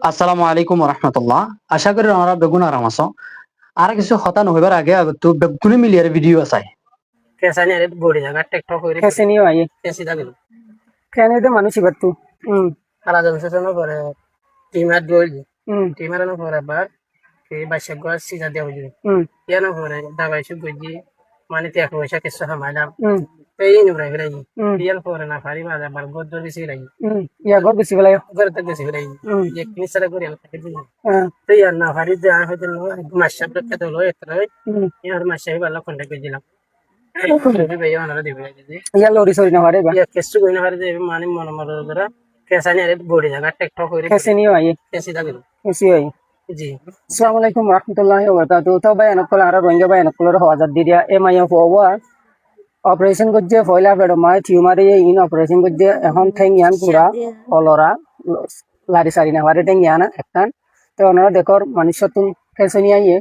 আসসালামু আলাইকুম রহমতুল্লাহ। আশা করি আমরা বেগুন আরাম আছো। আর কিছু হতা নহইবার আগে তো বেগুনি মিলিয়ার ভিডিও আছে। कैसा नहीं अरे बोड़ी जागा टिकटॉक हो रही कैसे नहीं हो आइए कैसी था बिल्कुल कहने दे मानुषी बत्तू आला जल से तो पर टीमर जोल हम्म टीमर ना पर बार के बादशाह को सीधा दिया हुआ हम्म या ना पर दवाई से गुजी माने त्याग हो सके सो हमारा हम्म तो ये नहीं रह रही हम्म ये पर ना फारी बात बार बहुत दूर से रही या बहुत बेसी वाला घर तक से रही ये किस तरह को हाँ तो यार ना फारी जहाँ हो तो माशा रखे तो लो इतना यार माशा ही वाला कांटेक्ट कर दिला भैया हमारा दिव्या या लोरी सोरी ना हमारे बा या किस को ना हमारे माने मन मरो जरा कैसा नहीं अरे बोड़ी जागा टिकटॉक हो रही कैसे नहीं हो आइए कैसी था बिल्कुल कैसी हो आइए जी अस्सलाम वालेकुम रहमतुल्लाहि व बरकातहू तो भाई अनकल आरा रोहिंग्या भाई अनकल हवाजात दिया এম আই হওয়া অপারেশন করছে ফয়লা বেড়ো মায় টিউমারে ইন অপারেশন করছে এখন ঠেং ইয়ান পুরা অলরা লারি সারি না হারে ঠেং ইয়ানা একটান তো ওনারা দেখর মানুষ তুম কেসে নিয়ে আইয়ে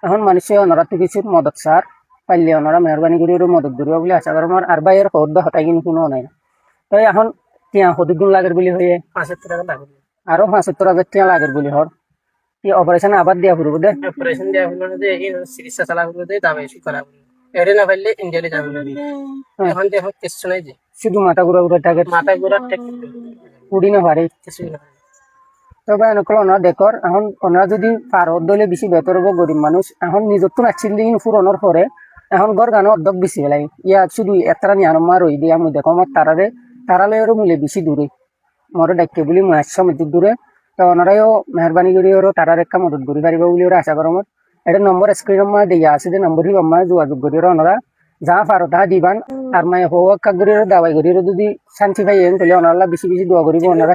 এখন মানুষ ওনারা তো কিছু মদত সার পাইলে ওনারা মেহরবানি করে মদত করবে বলে আশা করি আমার আর ভাইয়ের হদ্দ হতাই কিন্তু কোনো নাই তো এখন টিয়া হদিগুণ লাগের বলি হয়ে 75 টাকা লাগবে আরো 75,000 টিয়া লাগের বলি হর কি অপারেশন আবার দিয়া ফুরব দে অপারেশন দেয়া হলো যে এই চিকিৎসা চালা হলো যে দাবাই শুরু করা হলো এরে না পাইলে ইন্ডিয়ালে যাবে এখন দেখো কিছু নাই যে শুধু মাথা ঘুরা ঘুরা টাকা মাথা ঘোরা টেক উড়ি না পারে কিছু না তবে এনেকল ওনারা দেখর এখন ওনারা যদি পারত দলে বেশি বেতর হবো গরিব মানুষ এখন নিজের তো নাচিল দিন ফুরনের পরে এখন গড় গানো অর্ধক বেশি পেলাই ইয়া শুধু এতটা নিয়ানমা রই দিয়ে আমি দেখো আমার তারালে ওর মূলে বেশি দূরে মরে ডাকে বলি মই আসছো মধ্যে দূরে তো ওনারাও মেহরবানি করে ওর তারার একটা মদত করি পারিব বলে ওরা আশা করো এটা নম্বর স্ক্রিনের মধ্যে দিয়া আছে যে নম্বর হিব আমার যোগাযোগ করি ওনারা যা পারো তা দিবান আর মায়ে হোক করি দাবাই করি যদি শান্তি পাই তাহলে ওনারা বেশি বেশি দোয়া করিব ওনারা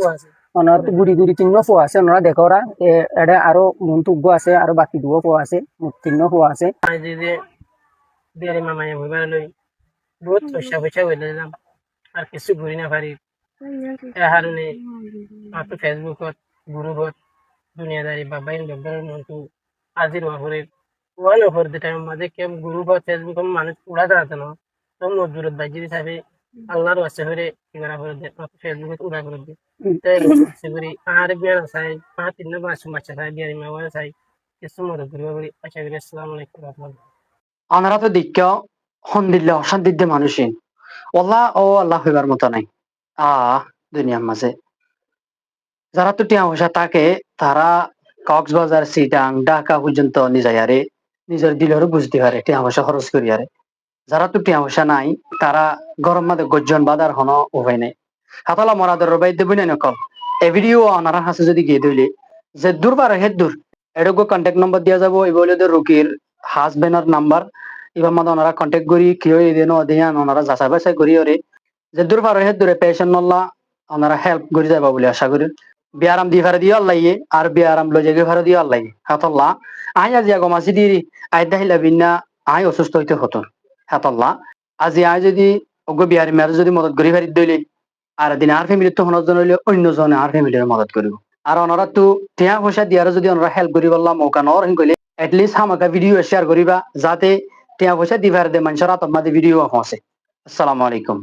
ওনার তো গুড়ি গুড়ি চিহ্ন পোয়া আছে ওনারা দেখো ওরা এটা আরো মন্তব্য আছে আরো বাকি দুও পোয়া আছে চিহ্ন পোয়া আছে যে বিয়ারি মামায় ভুইবার লই বহুত পয়সা পয়সা হইলে দিলাম আর কিছু ঘুরি না পারি এ হারুনে মাত্র ফেসবুকত গ্রুপত দুনিয়াদারি বাবাই ডক্টর মন্টু আজির ওয়াহরে ওয়ান ওভার দ্য টাইম মাঝে কেম গ্রুপত ফেসবুক মানুষ উড়া দাঁড়াতে না তো মজুরত বাজি হিসাবে আল্লাহর ওয়াসে হরে কি করা করে দে ফেসবুকত উড়া করে দে তাই সেগুরি আর বিয়ার চাই 5-3 মাস চাই বিয়ারি মাওয়া চাই কিছু মদত করিবা বলি আশা করি। আসসালামু আলাইকুম ওয়া রাহমাতুল্লাহ। আনারা তো দীক্ষা হন্দিল্লা অশান্তিতে মানুষই ওল্লাহ ও আল্লাহ হইবার মতো নাই। দুনিয়ার মাঝে যারা তো টিয়া পয়সা থাকে তারা কক্সবাজার সিটাং ঢাকা পর্যন্ত নিজায়ারে নিজের দিলেরও বুঝতে পারে টিয়া পয়সা খরচ করিয়ারে। যারা তো টিয়া পয়সা নাই তারা গরম মাঝে গর্জন বাদার হন উপায় নেই হাতলা মরাদের রবাই দেবই না নকল এ ভিডিও আনারা হাসে যদি গিয়ে দিলে যে দূর পারে হে দূর এটুকু কন্ট্যাক্ট নম্বর দিয়া যাবো এই বলে রুগীর হাজবেন্ডের নাম্বার এবার মাঝে ওনারা কন্ট্যাক্ট করি কি দিন দিয়ান ওনারা যাচাই বাছাই করি ওরে যে দূর পারে হে দূরে পেশেন্ট নল্লা ওনারা হেল্প করে যাবা বলে আশা করি। বিয়ারাম দি ফারে দিয়ে আল্লাহ আর বিয়ারাম লজে ফারে দিয়ে আল্লাহ হাতল্লা আই আজি আগো মাসি দি আই দাহিলা বিনা আই অসুস্থ হইতে হতো হাতল্লা আজি আই যদি অজ্ঞ বিহারি মেয়ার যদি মদত করি ফারি দইলে আর দিন আর ফ্যামিলির তো হনজন হইলে অন্যজনে আর ফ্যামিলির মদত করিব আর ওনারা তো টিয়া পয়সা দিয়ার যদি ওনারা হেল্প করি বললাম মৌকা নর কইলে এটলিস্ট হামাকা ভিডিও শেয়ার করিবা যাতে টিয়া পয়সা দিবার দে মানুষের আত্মাদি ভিডিও আছে। আসসালামু আলাইকুম।